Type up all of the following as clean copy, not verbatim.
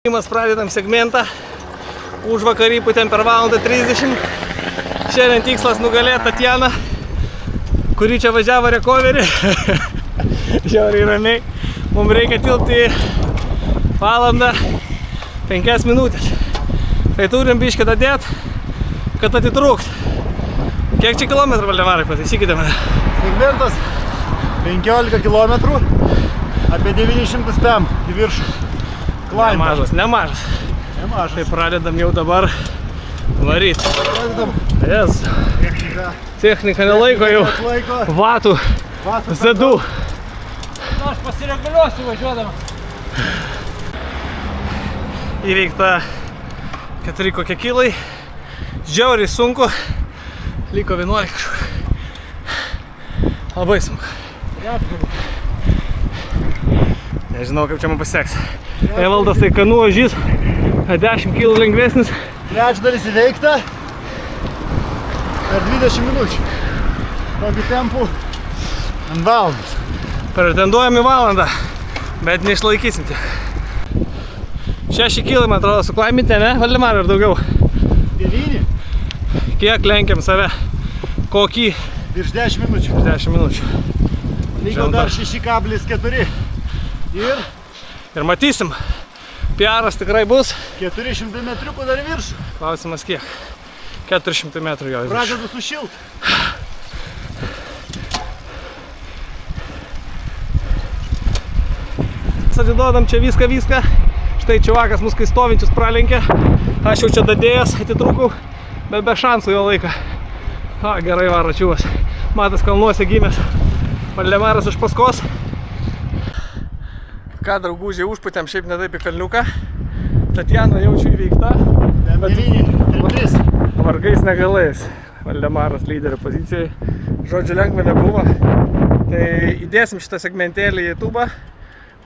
Mes pradedam segmentą, už vakarį putėm per valandą 30. Šiandien tikslas nugalėti Tatjaną, kuri čia važiavo recovery. Žiauriai ramiai. Mums reikia tilpti valandą 5 minutės. Tai turim biškį dadėti, kad atitrūkt. Kiek čia kilometrų, Valdemarai, pataisykite mane? Segmentas 15 kilometrų, apie 900 pem į viršų. Nemažas. Tai pradedam jau dabar varyt. Yes. Technika nelaiko jau vatų, zedų. Aš pasireguliuosiu važiuodamas. Įveikta 4 kokie kilai. Žiauriai sunku. Liko 11 kažkur. Labai sunku. Nežinau, kaip čia man pasiseks. Evaldas tai kanų ožys, 10 kg lengvesnis. Trečdalis įveikta per 20 minučių. Tokį tempų ant valandos. Pretenduojam į valandą, bet neišlaikysim tiek. 6 kg, man atrodo, suklaimite, ne, Valdemarai, ar daugiau? 9? Kiek lenkiam save? Kokį? Virš 10 minučių. 10 minučių. Liko dar 6,4. Ir matysim, piaras tikrai bus. 400 metriukų dar viršų. Klausimas kiek? 400 metrų jo. Pradedu sušilt. Atiduodam čia viską. Štai čiuvakas mus kai stovinčius pralenkė. Aš jau čia dadėjęs, atitrūkau, bet be šansų jo laiką. Gerai varo čiuvas. Matas kalnuose gimęs. Valdemaras už paskos. Ką, draugužiai, užputėm šiaip ne taip į kalniuką. Tatjana jaučiu įveikta. Bet vargais negalais. Valdemaras lyderio pozicijai. Žodžiu, lengva nebuvo. Tai įdėsim šitą segmentėlį į YouTube.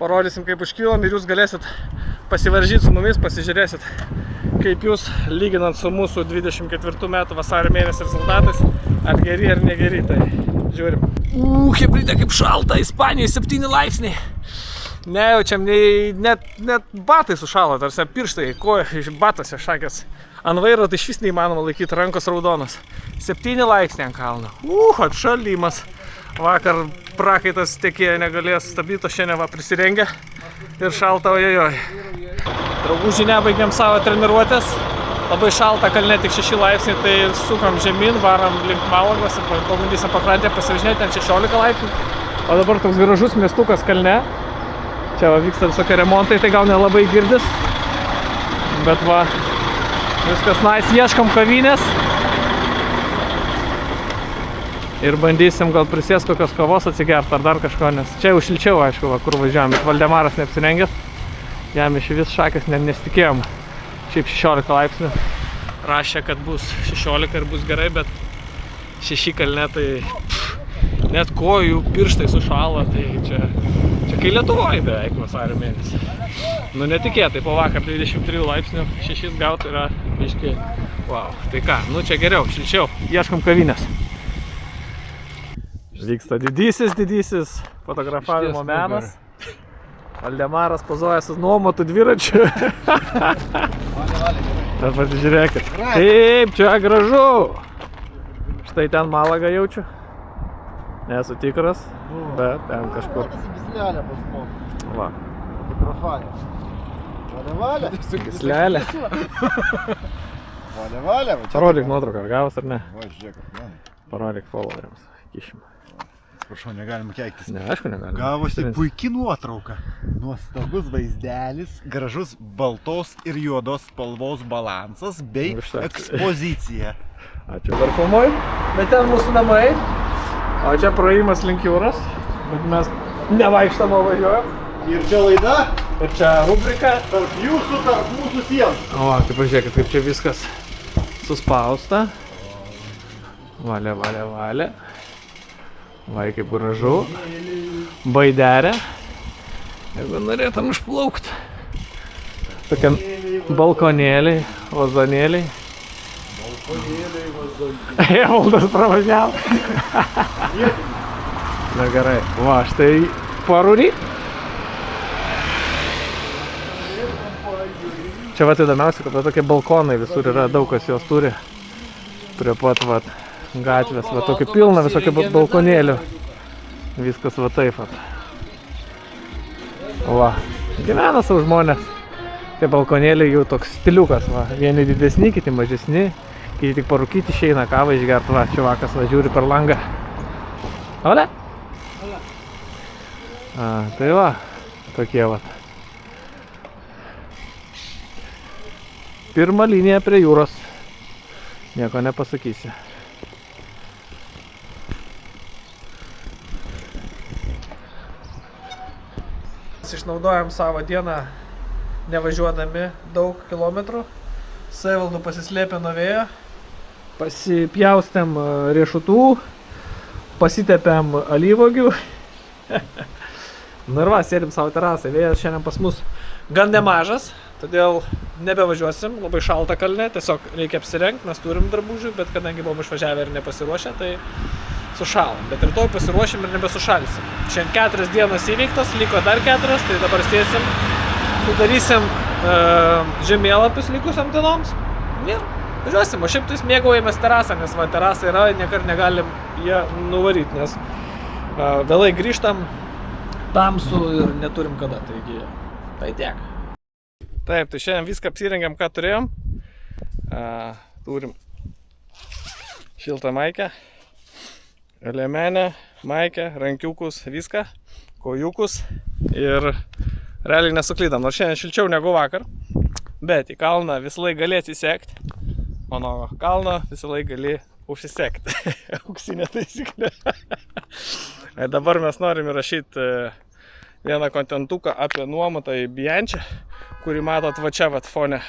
Parodysim, kaip užkilom ir jūs galėsit pasivaržyti su mumis, pasižiūrėsit, kaip jūs, lyginant su mūsų 24 metų vasario mėnesio rezultatais, ar geri ar negeri. Tai žiūrim. Hebrytė, kaip šalta, Ispanijoje 7 laipsniai. Nejaučiam, net batai sušalo, tarsi pirštai, koja iš batose šakės. Ant vairo tai šis neįmanoma laikyti, rankos raudonas. 7 laipsniai ant kalno. Atšalimas. Vakar prakaitas tekėjo, negalės stabdyti, o šiandien va prisirengė. Ir šalta, ojojoj. Draugužiai, nebaigėm savo treniruotės. Labai šalta kalne, tik 6 laipsniai, tai sukam žemyn, varam link Malagos ir pabandysim pakrantę pasivažinėti ant 16 laipsnių. O dabar toks gražus miestukas kalne. Čia va vyksta visokie remontai, tai gal nelabai girdis. Bet va, viskas nice, ieškom kavinės. Ir bandysim gal prisės kokios kavos atsigert ar dar kažko, nes čia jau šilčiau, aišku, va, kur važiuojam. Bet Valdemaras neapsirengęs, jam iš vis šakės nesitikėjom. Šiaip 16 laipsnių. Rašė, kad bus 16 ir bus gerai, bet 6 kalne, tai net kojų pirštai sušalo, tai čia kai Lietuvoje beveik vasario mėnesį. Nu netikėtai, po vakar 23 laipsnių 6 gauti yra biški. Wow, tai ką, nu čia geriau, šilčiau, ieškom kavinės. Vyksta didysis fotografavimo menas. Valdemaras pozuoja su nuomotu dviračiu. Bet pasižiūrėkit. Taip, čia gražu. Štai ten Malagą jaučiu. Nesu tikras, bet ten kažkur. Gislelė pas žmogų. Va. Valia. Gislelė. Valia. Parodyk nuotrauką, ar gavus ar ne? Va, žiūrėk. Parodyk followeriams. Kišim. Prašau, negalima keiktis. Ne, aišku negalima. Gavosi puikiai nuotrauka. Nuostabus vaizdelis, gražus baltos ir juodos spalvos balansas bei ekspozicija. Ačiū, dar filmuoju. Bet ten mūsų namai. O čia praėjimas link jūros. Bet mes nevaikštam, o važiuojam. Ir čia laida. Ir čia rubrika. Tarp jūsų, tarp mūsų sienų. O, tai pažiūrėkit, kaip čia viskas suspausta. Valia. Vai, kaip gražu. Baiderė. Jeigu norėtum išplaukti. Tokiam balkonėliai, vazonėliai. Evaldas pravažiavo. Na gerai. Va, štai parūry. Čia vat įdomiausia, kad tokie balkonai visur yra, daug kas jos turi. Prie pat vat gatvės, va tokių pilna visokių balkonėlių. Viskas va taip vat. Va, gyvena savo žmonės. Tie balkonėliai jau toks stiliukas, va. Vieni didesni, kiti mažesni. Kiti tik parūkyti išeina kavą išgert, va. Čiuvakas va žiūri per langą. Ole? Tai va, tokie va. Pirma linija prie jūros. Nieko nepasakysi. Išnaudojam savo dieną nevažiuodami daug kilometrų. Savivaldų pasislėpė nuo vėjo. Pasipjaustėm riešutų. Pasitepėm alyvuogių. Nu ir va, sėdim savo terasą. Vėjas šiandien pas mus gan nemažas. Todėl nebevažiuosim, labai šalta kalne, tiesiog reikia apsirengti, mes turim drabužių, bet kadangi buvom išvažiavę ir nepasiruošę, tai sušalom. Bet rytoj pasiruošim ir nebesušalsim. Šiandien 4 dienos įveiktos, liko dar 4, tai dabar sėsim, sudarysim žemėlapius likusiam dienoms ir važiuosim. O šiaip tais mėgaujamės terasą, nes va terasa yra, niekart negalim ją nuvaryti, nes vėlai grįžtam, tamsu ir neturim kada, taigi tai tiek. Taip, tai šiandien viską apsirengiam, ką turėjom. Turim šiltą maikę, liemenę, maikę, rankiukus, viską, kojukus ir realiai nesuklydam. Nors šiandien šilčiau negu vakar, bet į kalną visą laiką gali atsisekti, o nuo kalno visą laiką gali užsisekti. Auksinė taisyklė. Dabar mes norim įrašyti vieną kontentuką apie nuomotą į Biančią, kurį matot va čia vat fone.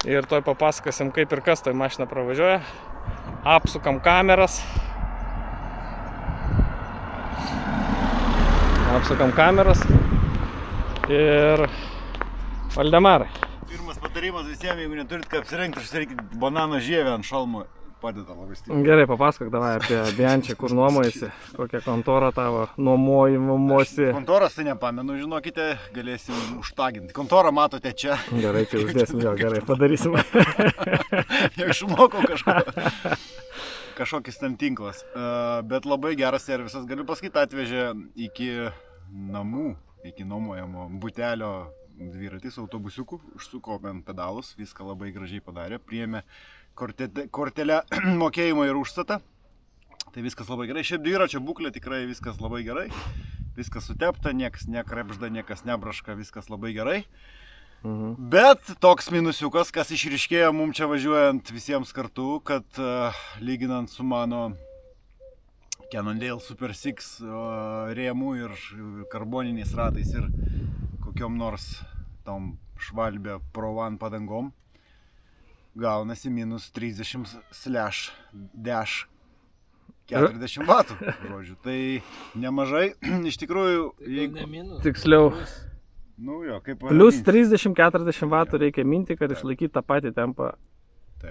Ir toj papasakosim, kaip ir kas toj mašina pravažiuoja. Apsukam kameras. Ir Valdemarai. Pirmas patarimas visiems, jeigu neturit ką apsirengti, užsirengti banano žievę ant šalmo. Padeda labai stipriai. Gerai, papasakok davai apie Biančią, kur nuomojasi, kokią kontorą tavo nuomojimuosi. Kontoras tai nepamenu, žinokite, galėsim užtaginti. Kontorą matote čia. Gerai, čia uždėsim jo, gerai, padarysim. Jau išmokau kažkokis ten tinklas. Bet labai geras servisas, galiu pasakyti, atvežė iki namų, iki nuomojamo butelio dviratis autobusiukų, užsuko ant pedalus, viską labai gražiai padarė, priėmė kortelę mokėjimo ir užstatą. Tai viskas labai gerai. Šiaip dviračio būklė tikrai viskas labai gerai. Viskas sutepta, niekas nekrebžda, niekas nebraška, viskas labai gerai. Bet toks minusiukas, kas išryškėjo mums čia važiuojant visiems kartu, kad lyginant su mano Cannondale Super 6 rėmų ir karboniniais ratais ir kokiom nors tom Švalbė Pro One padangom, gaunasi minus 30/40 vatų, žodžiu. Tai nemažai, iš tikrųjų, jeigu... Tiksliau. Nu jo, kaip... Plius 30-40 vatų reikia minti, kad išlaikyti tą patį tempą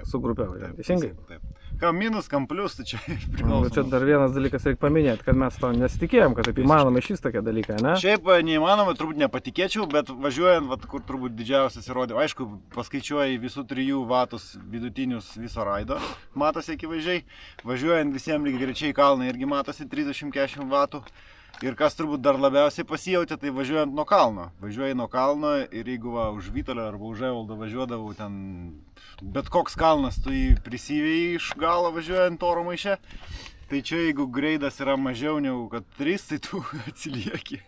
su grupė. Teisingai? Taip. Kam minus, kam plius, tai čia priklauso. Čia dar vienas dalykas reikia paminėti, kad mes to nesitikėjom, kad taip įmanoma šis tokie dalykai, ne? Šiaip neįmanoma, turbūt nepatikėčiau, bet važiuojant, kur turbūt didžiausias įrodė, aišku, paskaičiuoji visų 3 vatus vidutinius viso raido, matosi akivaizdžiai, važiuojant visiems lygiai grečiai kalną irgi matosi 30-40 vatų. Ir kas turbūt dar labiausiai pasijautė, tai važiuojant nuo kalno. Važiuoji nuo kalno ir jeigu va, už Vytolio arba už Evaldo važiuodavau ten, bet koks kalnas tu jį prisivėjai iš galo važiuojant oro maiše, tai čia jeigu greidas yra mažiau negu kad 3, tai tu atsilieki,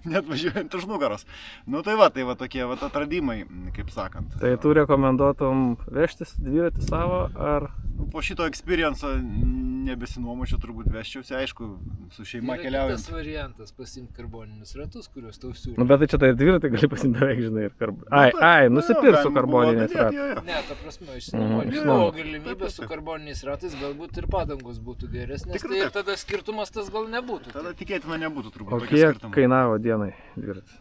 net važiuojant už nugaros. Nu tai va tokie va atradimai, kaip sakant. Tai tu rekomenduotum vežtis dviratį savo ar... Po šito experienco nebesinuomočiau, turbūt vežčiausi, aišku, su šeima keliaujant. Kitas variantas pasimti karboninius ratus, kuriuos tau siūlė. Nu bet tai čia tai ir dviratį gali pasimti beveik, žinai, ir nusipirk su karboniniais ratais. Ne, ta prasme, išsinuomoju galimybę su karboniniais ratais, galbūt ir padangos būtų geresnės, tai ir tada skirtumas tas gal nebūtų. Tada tikėtina nebūtų turbūt. O kiek kainavo dienai dviratis?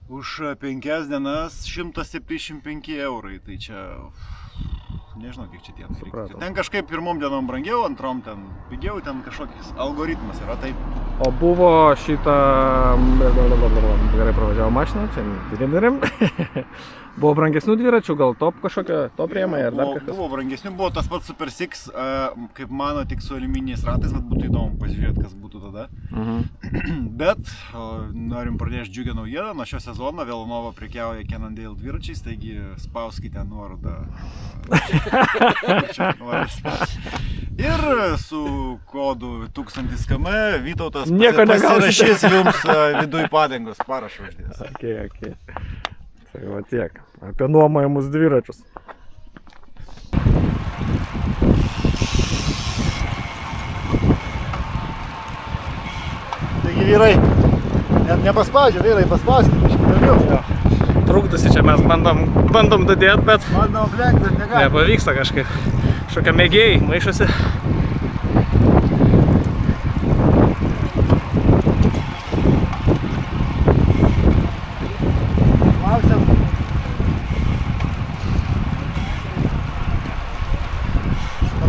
Už 5 dienas 175 eurai, tai čia nežinau kiek čia tiems reikia. Supratau. Ten kažkaip pirmom dienom brangiau, antrom ten pigiau, ten kažkoks algoritmas yra taip. O buvo šitą... Gerai pravažiavo mašiną, čia dirim. Buvo brangesnių dviračių, gal top kažkokio, top rėmai ar dar kažkas? Buvo brangesnių, buvo tas pats Super Six, kaip mano, tik su aliumininiais ratais, bet būtų įdomu pasižiūrėti, kas būtų tada. Bet norim pradėti džiugę naujieną, nuo šio sezono Velonova prekiauja Cannondale dviračiais, taigi spauskite nuorodą. Ir su kodu 1000 km Vytautas pasirašys jums viduj padangos, parašą uždės. Okay. Tai va tiek. Apie nuomojamus dviračius. Taigi vyrai, net nepaspaudžia, vyrai paspauskite, biškį daugiau. Trukdosi čia mes bandom dadėt, bet Bandom aplenkti, bet negali. nepavyksta kažkaip. Šokia mėgėjai, maišosi.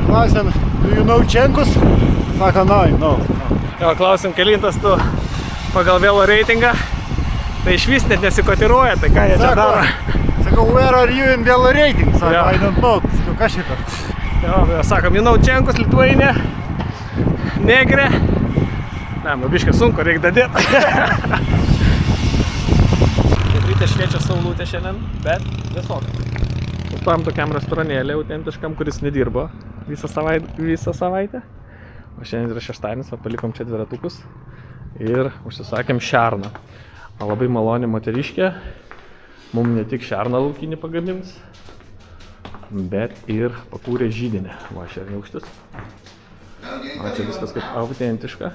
Klausim, do you know Čenkus? Sako, no. Jo, klausim, kelintas tu pagal vėlo reitingą. Tai išvis net nesikotiruoja, tai ką jie čia daro? Sakau, where are you in vėlo rating? Sako, Jo. I don't know. Sakau, kas šitą? Jo, sakom, you know Čenkus, Lituainė, Negrė. Ne, biškai sunku, reikia dadėti. Ryte šviečia saulutė šiandien, bet tiesiog. Sustojom tokiam restoranėlį autentiškam, kuris nedirbo visą savaitę. O šiandien yra šeštadienis, palikom čia dviratukus ir užsisakėm šerną. Labai maloni moteriškė, mums ne tik šerną laukinį pagamins, bet ir pakūrė žydinę. Va, šerniaukštis. O čia viskas kaip autentiška.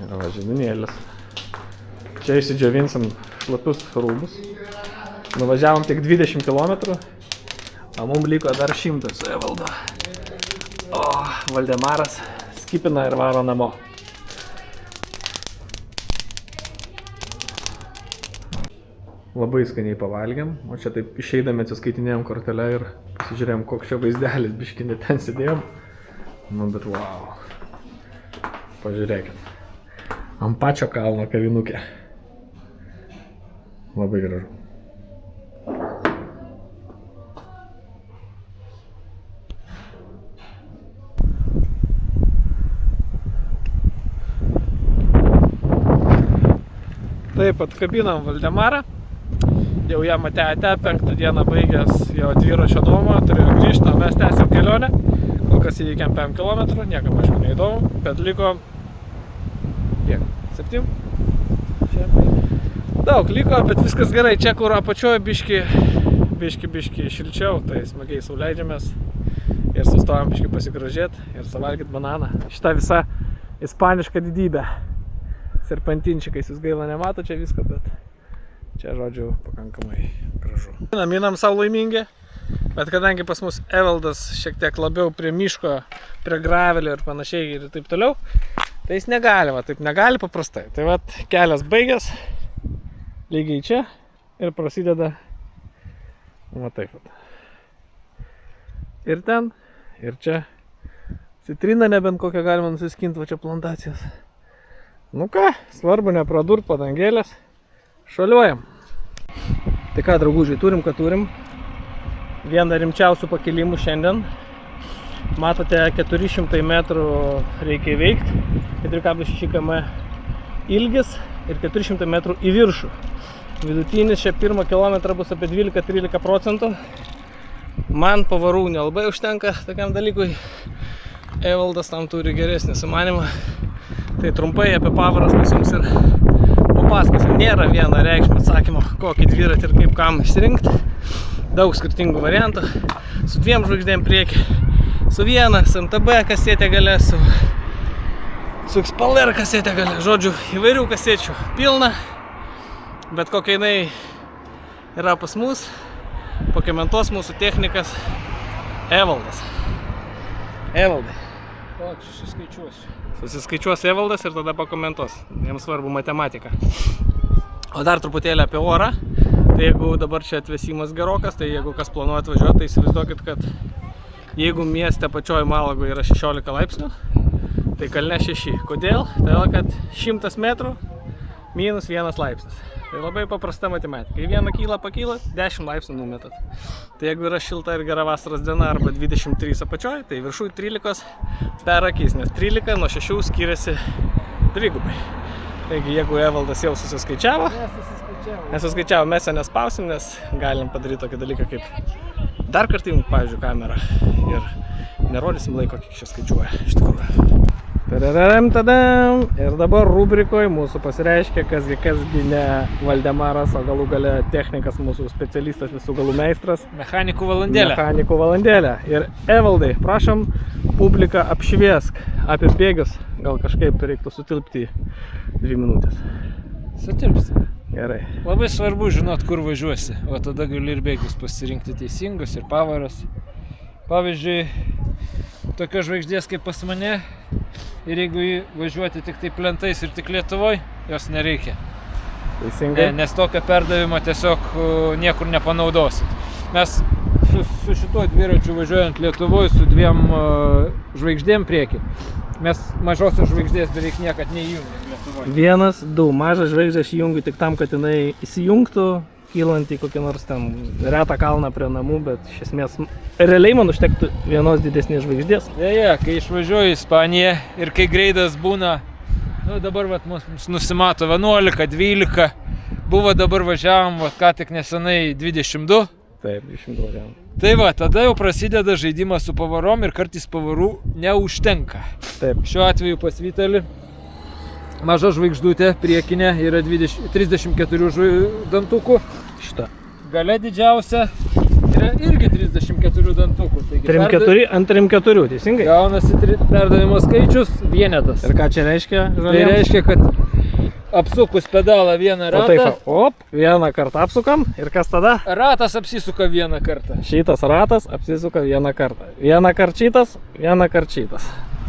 Ir va, žydinėlis. Čia išsidžiovinsim šlapius rūbus. Nuvažiavom tik 20 km, o mums liko dar 100 su Evaldu. O, Valdemaras skipina ir varo namo. Labai skaniai pavalgėm, o čia taip išeidami atsiskaitinėjom kortelę ir pasižiūrėjom, koks čia vaizdelis, biškį net ten sėdėjom. Nu, bet wow. Pažiūrėkit. Ant pačio kalno kavinukė. Labai gražu. Taip, atkabinam Valdemarą. Jau jam ate, 5 dieną baigęs jo dviračio nuomą, turėjo grįžti, o mes tęsėm kelionę. Kol kas įveikėm 5 km, niekam aišku neįdomu, bet liko... Kiek? 7? Daug liko, bet viskas gerai. Čia, kur apačioje biški šilčiau, tai smagiai sauleidžiamės ir sustojom biški pasigražėti ir suvalgyti bananą. Šita visa ispaniška didybė. Serpantinčikais, jūs gaila nemato čia visko, bet čia, žodžiu, pakankamai gražu. Minam savo laimingi, bet kadangi pas mus Evaldas šiek tiek labiau prie miško, prie gravelio ir panašiai ir taip toliau, tai jis negali, taip negali paprastai. Tai vat kelias baigęs, lygiai čia ir prasideda, va taip vat. Ir ten, ir čia. Citriną nebent kokią galima nusiskinti, va čia plantacijos. Nu ką, svarbu nepradurt padangėlės. Šuoliuojam. Tai ką, draugužiai, turim, ką turim. Vieną rimčiausių pakilimų šiandien. Matote, 400 metrų reikia įveikti. 4,6 km ilgis ir 400 metrų į viršų. Vidutinis šią pirmą kilometrą bus apie 12-13%. Man pavarų nelabai užtenka tokiam dalykui. Evaldas tam turi geresnį sumanimą. Tai trumpai apie pavaras mes jums ir papasakosim. Nėra vieno reikšmio atsakymo, kokį dviratį ir kaip kam išsirinkti. Daug skirtingų variantų. Su 2 žvaigždėm priekį, su 1, su MTB kasetė gale, su XPLR kasetė gale. Žodžiu, įvairių kasečių pilna. Bet kokia jinai yra pas mus, pakomentuos mūsų technikas Evaldas. Evaldai. O, susiskaičiuosiu. Susiskaičiuos Evaldas ir tada pakomentuos. Jiems svarbu matematika. O dar truputėlį apie orą. Tai jeigu dabar čia atvėsimas gerokas, tai jeigu kas planuoja atvažiuoti, tai įsivaizduokit, kad jeigu mieste pačioj Malagoje yra 16 laipsnių, tai kalne 6. Kodėl? Todėl, kad 100 metrų minus 1 laipsnis. Tai labai paprasta matematika. Kai vieną kylą pakyla, 10 laipsnių numetat. Tai jeigu yra šilta ir gera vasaros diena arba 23 apačioj, tai viršui 13 per akis, nes 13 nuo 6 skiriasi dvigubai. Taigi jeigu Evaldas jau susiskaičiavo, mes jo nespausim, nes galim padaryti tokį dalyką kaip dar kartą jums, pavyzdžiui, kamerą ir nerodysim laiko, kiek čia skaičiuoja iš tikrųjų. Tadam. Ir dabar rubrikoje mūsų pasireiškia, kasgi ne Valdemaras, o galų gale technikas, mūsų specialistas, visų galų meistras. Mechanikų valandėlė. Ir Evaldai, prašom, publiką apšviesk apie bėgius. Gal kažkaip reiktų sutilpti 2 minutės. Sutilpsi. Gerai. Labai svarbu žinot, kur važiuosi, o tada gali ir bėgius pasirinkti teisingus ir pavaras. Pavyzdžiui, tokios žvaigždės kaip pas mane, ir jeigu važiuoti tik tai plentais ir tik Lietuvoje, jos nereikia. Teisingai. Nes tokio perdavimo tiesiog niekur nepanaudosit. Mes su šituo dviračiu važiuojant Lietuvoje su 2 žvaigždėm prieki, mes mažosios žvaigždės beveik niekad neįjungiam Lietuvoje. 1, 2. Mažą žvaigždę aš įjungiu tik tam, kad jinai įsijungtų, kylant į kokį nors ten retą kalną prie namų, bet iš esmės realiai man užtektų 1 didesnės žvaigždės. Kai išvažiuoju į Ispaniją ir kai greidas būna, dabar mums nusimato 11, 12, buvo dabar važiavom, ką tik nesenai 22. Taip, 22 važiavom. Tai tada jau prasideda žaidimas su pavarom ir kartais pavarų neužtenka. Taip. Šiuo atveju pas Vitalį maža žvaigždutė priekinė yra 34 dantukų. Šitą. Gale didžiausia yra irgi 34 dantukų. 3-4 ant 3-4, teisingai? Gaunasi perdavimo skaičius vienetas. Ir ką čia reiškia? Tai reiškia, kad apsukus pedalą vieną ratą. O taip, vieną kartą apsukam ir kas tada? Ratas apsisuka vieną kartą. Šitas ratas apsisuka vieną kartą. Vieną karčitas, vieną karčitas.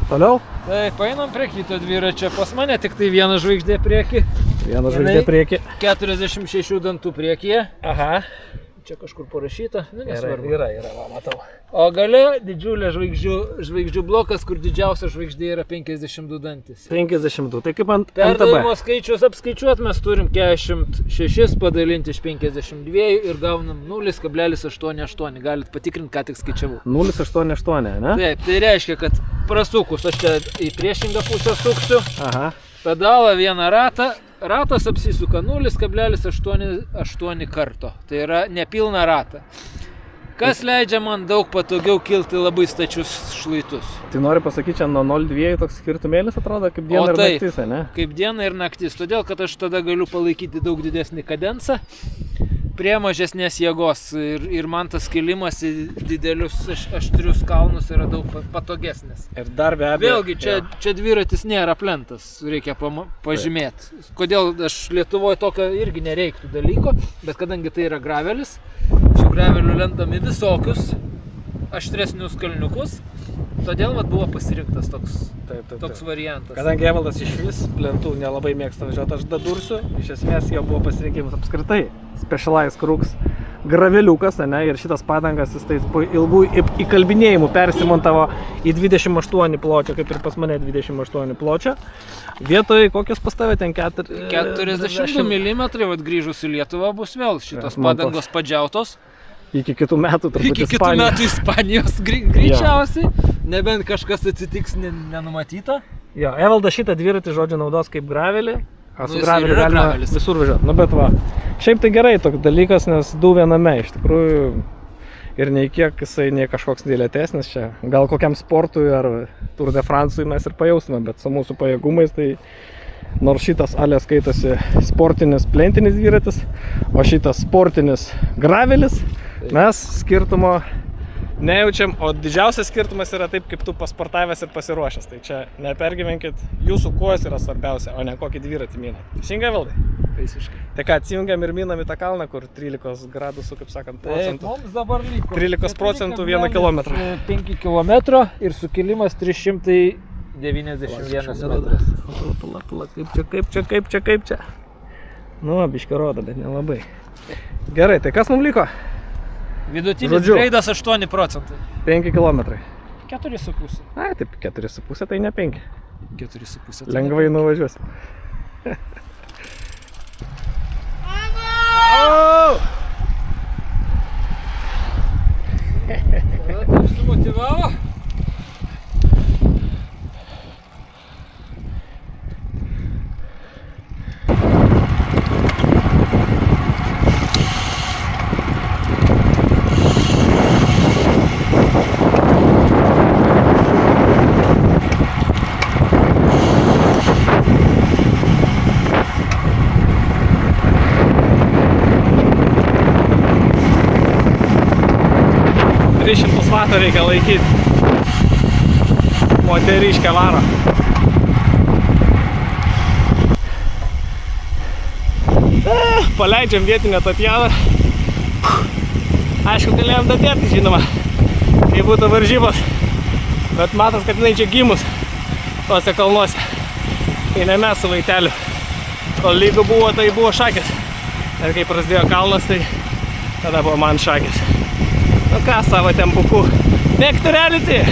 Toliau? Tai painam prie kito dviračio. Pas mane tik tai 1 žvaigždė prieki. 1 žvaigždė prieki. 46 dantų priekyje. Aha. Čia kažkur parašyta. Nesvarbu. Yra, va, matau. O gale didžiulė žvaigždžių blokas, kur didžiausia žvaigždė yra 52 dantis. 52, tai kaip ant Perdavimo skaičius apskaičiuot mes turim 46 padalinti iš 52 ir gaunam 0,88. Galit patikrinti, ką tik skaičiavau. 0,88, ne? Taip, tai reiškia, kad prasukus aš čia į priešingą pusę suksiu. Aha. Pedalą vieną ratą. Ratas apsisuka 0,88 karto. Tai yra nepilną ratą. Kas leidžia man daug patogiau kilti labai stačius šlaitus. Tai noriu pasakyti, čia nuo 0,2 toks skirtumėlis atrodo kaip diena ir naktis, ne? Kaip diena ir naktis. Todėl, kad aš tada galiu palaikyti daug didesnį kadensą prie mažesnės jėgos. Ir man tas kilimas į didelius aštrius kalnus yra daug patogesnis. Ir dar be abejo. Vėlgi, čia dviratis nėra plentas, reikia pažymėti. Kodėl aš Lietuvoje tokio irgi nereiktų dalyko, bet kadangi tai yra gravelis, su graveliu lendami visokius aštresnius kalniukus, todėl buvo pasirinktas toks variantas. Kadangi Evaldas iš vis plentų nelabai mėgsta važiuoti, aš dadursiu, iš esmės jo buvo pasirinkimas apskritai Specialized Crux graveliukas, ne, ir šitas padangas jis tai po ilgų įkalbinėjimų persimontavo į 28 pločio, kaip ir pas mane 28 pločio. Vietoj kokios pastavė ten 42 mm, grįžus į Lietuvą bus vėl šitos padangos padžiautos. Iki kitų metų turbūt Iki kitų metų Ispanijos greičiausiai, nebent kažkas atsitiks nenumatyta. Jo, Evaldas šitą dviratį žodžiu naudos kaip gravelį, o su graveliu yra galima gravelis. visur važiuoti. Bet va, šiaip tai gerai toks dalykas, nes 2 viename iš tikrųjų ir nei kiek jisai nei kažkoks dėlėtesnis čia. Gal kokiam sportui ar Tour de France'ui mes ir pajaustume, bet su mūsų pajėgumais tai nors šitas alė skaitosi sportinis plentinis dviratis, o šitas sportinis gravelis, mes skirtumo nejaučiam, o didžiausias skirtumas yra taip, kaip tu pasportavęs ir pasiruošęs. Tai čia nepergyvenkit, jūsų kojos yra svarbiausia, o ne kokį dviratį minat. Teisingai, Valdai? Visiškai. Tai ką, atsijungiam ir minam į tą kalną, kur 13 gradusų, kaip sakant, procentų. Mums dabar liko 13% 1 kilometrą. 5 km ir sukilimas 391 metras. Pala, kaip čia. Nu, biškį rodo, bet nelabai. Gerai, tai kas mums liko? Vidutinis Žodžiu. greitas 8%. 5 kilometrai. 4,5. Ai, taip, 4,5 tai ne 5. 4,5. Lengvai nuvažiuosim. Taip sumotyvavo. Vato reikia laikyti. Moteriškę varo. Paleidžiam vietinę Tatjaną. Aišku, galėjom datėti, žinoma, kai būtų varžybos. Bet matas, kad jinai čia gimus tose kalnuose. Tai ne mes su vaikteliu. Kol lygu buvo, tai buvo šakės. Ir kai prasidėjo kalnas, tai tada buvo man šakės. Nu ką, savo tempuku. Back to reality!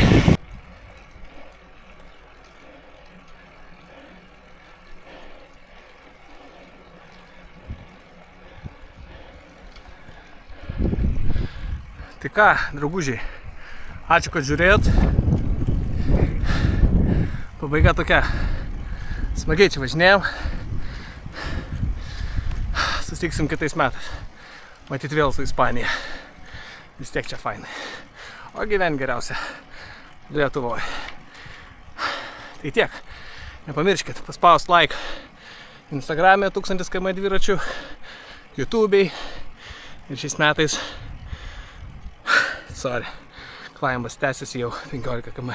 Tai ką, draugužiai, ačiū, kad žiūrėjot. Pabaiga tokia. Smagiai čia važinėjom. Susitiksim kitais metais. Matyt vėl su Ispanija. Vis tiek čia fainai. O gyvent geriausia Lietuvoje. Tai tiek. Nepamirškit paspaust like Instagram'e 1000 km dviračių, YouTube'ai. Ir šiais metais climbas tęsiasi jau 15 km.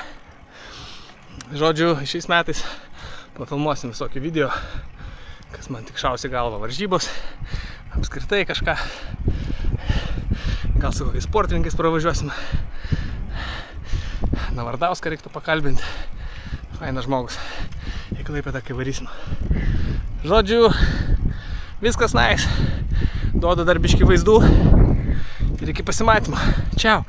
Žodžiu, šiais metais pafilmuosim visokių video, kas man tik šausi galva, varžybos, apskritai kažką. Gal su kokiais sportininkais pravažiuosim. Navardauską reiktų pakalbinti. Fainas žmogus. Į Klaipėdą kai varysim. Žodžiu, viskas nice. Duodu dar biškį vaizdų. Ir iki pasimatymo. Čiau.